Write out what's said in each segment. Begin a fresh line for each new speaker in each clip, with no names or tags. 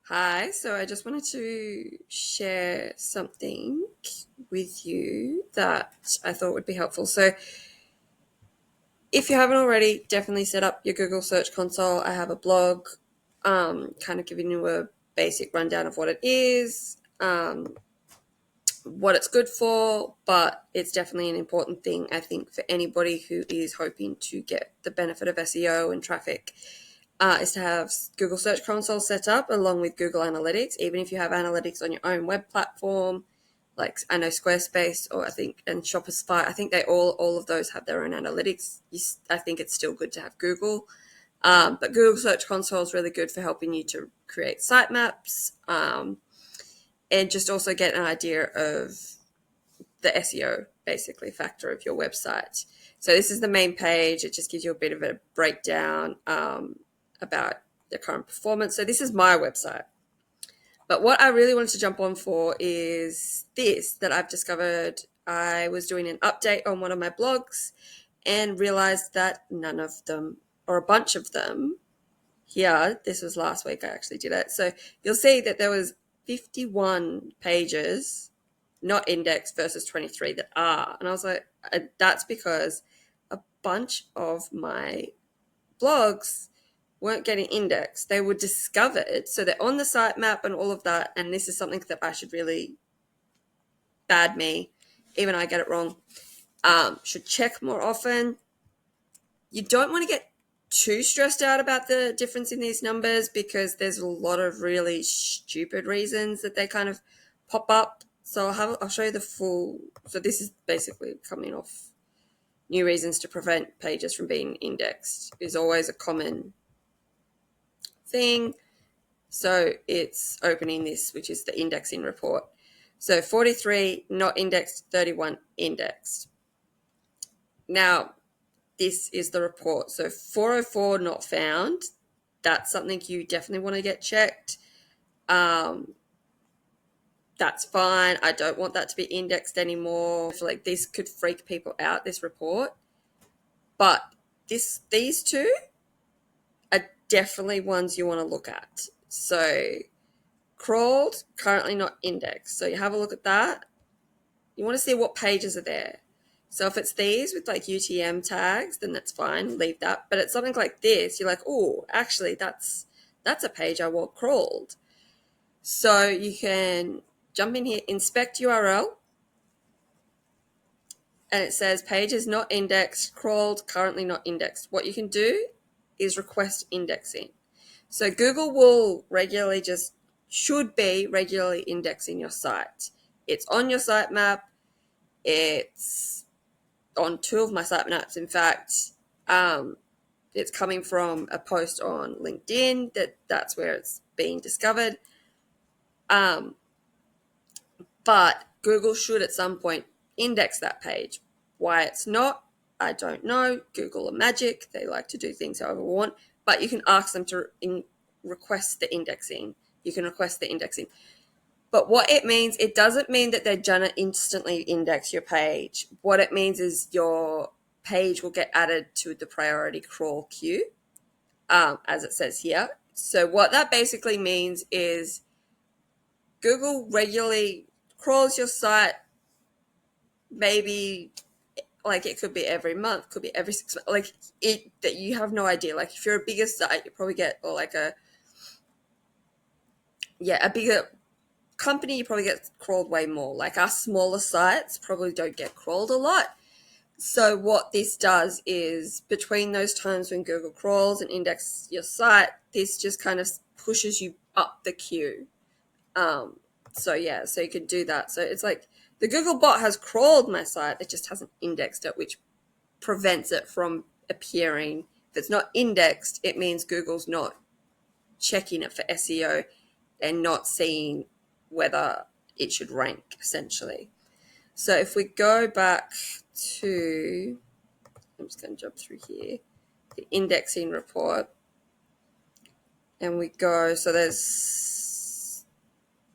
Hi, so I just wanted to share something with you that I thought would be helpful. So, if you haven't already, definitely set up your Google Search Console. I have a blog kind of giving you a basic rundown of what it is, what it's good for, but it's definitely an important thing, I think, for anybody who is hoping to get the benefit of SEO and traffic. Is to have Google Search Console set up along with Google Analytics, even if you have analytics on your own web platform, like I know Squarespace or I think and Shopify. I think they all of those have their own analytics. I think it's still good to have Google, but Google Search Console is really good for helping you to create sitemaps and just also get an idea of the SEO basically factor of your website. So this is the main page. It just gives you a bit of a breakdown about the current performance. So this is my website. But what I really wanted to jump on for is this that I've discovered. I was doing an update on one of my blogs and realized that none of them, or a bunch of them, here, this was last week I actually did it. So you'll see that there was 51 pages not indexed versus 23 that are. And I was like, that's because a bunch of my blogs weren't getting indexed. They were discovered. So they're on the sitemap and all of that. And this is something that I should really, bad me, even I get it wrong, should check more often. You don't want to get too stressed out about the difference in these numbers because there's a lot of really stupid reasons that they kind of pop up. So I'll show you the full. So this is basically coming off new reasons to prevent pages from being indexed is always a common thing. So it's opening this, which is the indexing report. So 43 not indexed, 31 indexed. Now, this is the report. So 404 not found. That's something you definitely want to get checked. That's fine. I don't want that to be indexed anymore. I feel like this could freak people out, this report. But these two are definitely ones you want to look at. So crawled, currently not indexed. So you have a look at that. You want to see what pages are there. So if it's these with like UTM tags, then that's fine. Leave that. But it's something like this. You're like, oh, actually, that's a page I want crawled. So you can jump in here, inspect URL, and it says pages not indexed, crawled, currently not indexed. What you can do is request indexing. So Google will should be regularly indexing your site. It's on your sitemap. It's on two of my sitemaps. In fact, it's coming from a post on LinkedIn that's where it's being discovered. But Google should at some point index that page. Why it's not, I don't know. Google are magic. They like to do things however they want. But you can ask them to request the indexing. You can request the indexing. But what it means, it doesn't mean that they're going to instantly index your page. What it means is your page will get added to the priority crawl queue, as it says here. So what that basically means is Google regularly crawls your site, maybe like it could be every month, could be every 6 months, like it that you have no idea. Like if you're a bigger site, you probably get, or like a bigger company, you probably get crawled way more. Like our smaller sites probably don't get crawled a lot. So what this does is between those times when Google crawls and indexes your site, this just kind of pushes you up the queue. So you can do that. So it's like the Google bot has crawled my site, it just hasn't indexed it, which prevents it from appearing. If it's not indexed, it means Google's not checking it for SEO and not seeing whether it should rank, essentially. So if we go back to, I'm just going to jump through here, the indexing report, and we go, so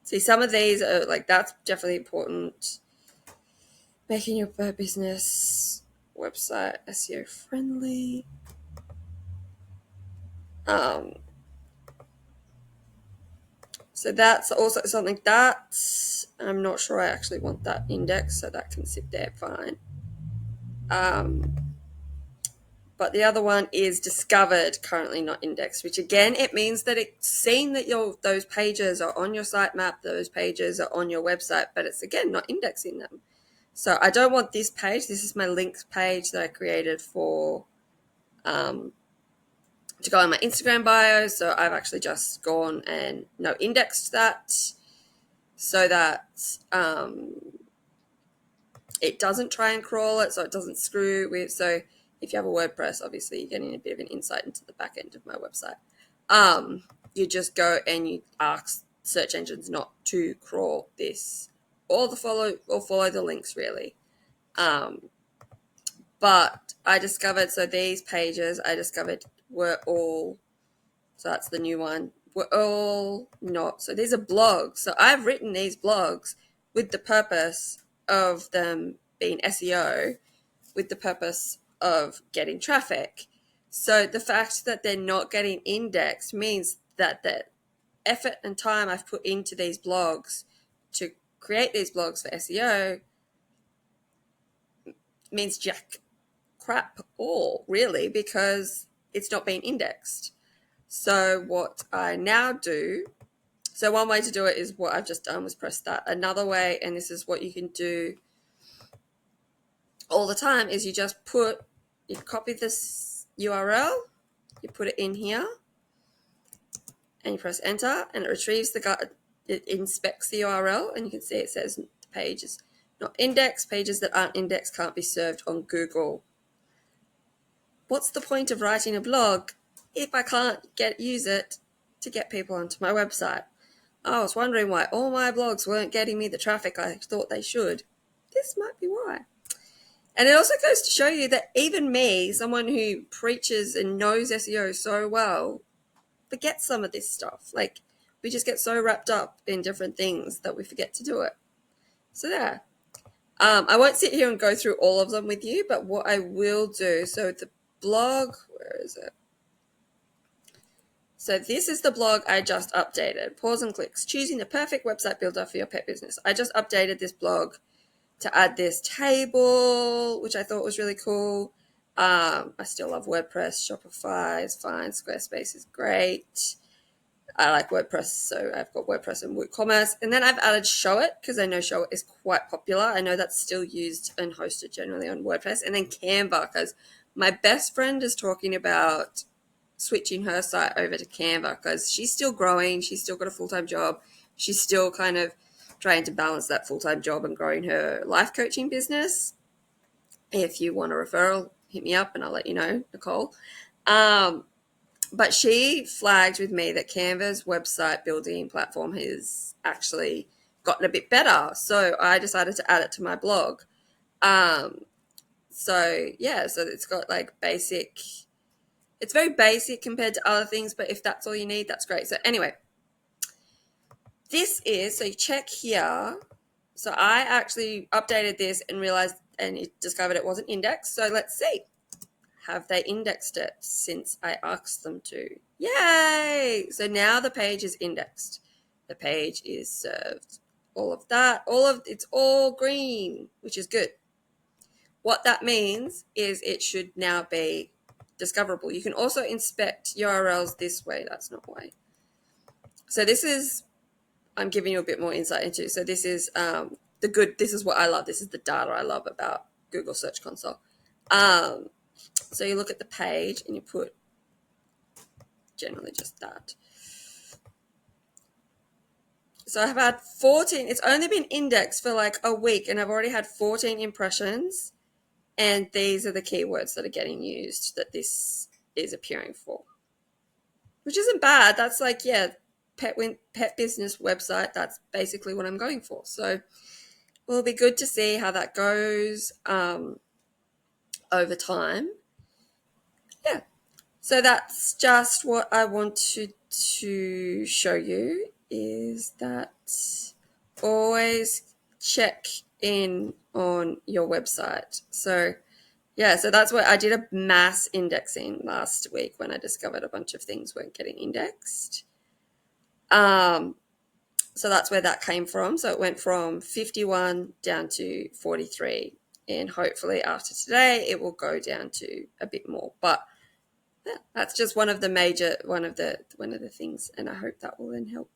see, some of these are like, that's definitely important. Making your business website SEO friendly. So that's also something that I'm not sure I actually want that index, so that can sit there fine. But the other one is discovered, currently not indexed, which again, it means that it's seen that those pages are on your sitemap, those pages are on your website, but it's again not indexing them. So I don't want this page. This is my links page that I created for to go on my Instagram bio. So I've actually just gone and indexed that so that it doesn't try and crawl it, so it doesn't screw with. So if you have a WordPress, obviously you're getting a bit of an insight into the back end of my website. You just go and you ask search engines not to crawl this or follow the links really. But I discovered, so these pages I discovered were all, so that's the new one, were all not. So these are blogs. So I've written these blogs with the purpose of them being SEO, with the purpose of getting traffic. So the fact that they're not getting indexed means that the effort and time I've put into these blogs to create these blogs for SEO means jack crap all, really, because it's not being indexed. So what I now do, so one way to do it is what I've just done was press that. Another way, and this is what you can do all the time, is you copy this URL, you put it in here, and you press enter, and it retrieves it inspects the URL, and you can see it says the page is not indexed. Pages that aren't indexed can't be served on Google. What's the point of writing a blog if I can't use it to get people onto my website? I was wondering why all my blogs weren't getting me the traffic I thought they should. This might be why. And it also goes to show you that even me, someone who preaches and knows SEO so well, forgets some of this stuff. Like, we just get so wrapped up in different things that we forget to do it. So there. I won't sit here and go through all of them with you, but what I will do, so the blog, where is it? So this is the blog I just updated. Pause and clicks. Choosing the perfect website builder for your pet business. I just updated this blog to add this table, which I thought was really cool. I still love WordPress. Shopify is fine. Squarespace is great. I like WordPress, so I've got WordPress and WooCommerce. And then I've added Show It because I know Show It is quite popular. I know that's still used and hosted generally on WordPress. And then Canva, because my best friend is talking about switching her site over to Canva because she's still growing. She's still got a full-time job. She's still kind of trying to balance that full-time job and growing her life coaching business. If you want a referral, hit me up and I'll let you know, Nicole. But she flagged with me that Canva's website building platform has actually gotten a bit better. So I decided to add it to my blog. So it's got like basic, it's very basic compared to other things, but if that's all you need, that's great. So anyway, so you check here. So I actually updated this and realized and discovered it wasn't indexed. So let's see. Have they indexed it since I asked them to? Yay! So now the page is indexed. The page is served. All of that, it's all green, which is good. What that means is it should now be discoverable. You can also inspect URLs this way. That's not why. So I'm giving you a bit more insight into. So this is this is what I love. This is the data I love about Google Search Console. So you look at the page and you put generally just that. So I've had 14, it's only been indexed for like a week and I've already had 14 impressions. And these are the keywords that are getting used that this is appearing for, which isn't bad. That's like, pet business website. That's basically what I'm going for. So it'll be good to see how that goes over time. Yeah. So that's just what I wanted to show you, is that always check in on your website. So that's what I did, a mass indexing last week when I discovered a bunch of things weren't getting indexed. So that's where that came from. So it went from 51 down to 43. And hopefully after today, it will go down to a bit more. But yeah, that's just one of the things. And I hope that will then help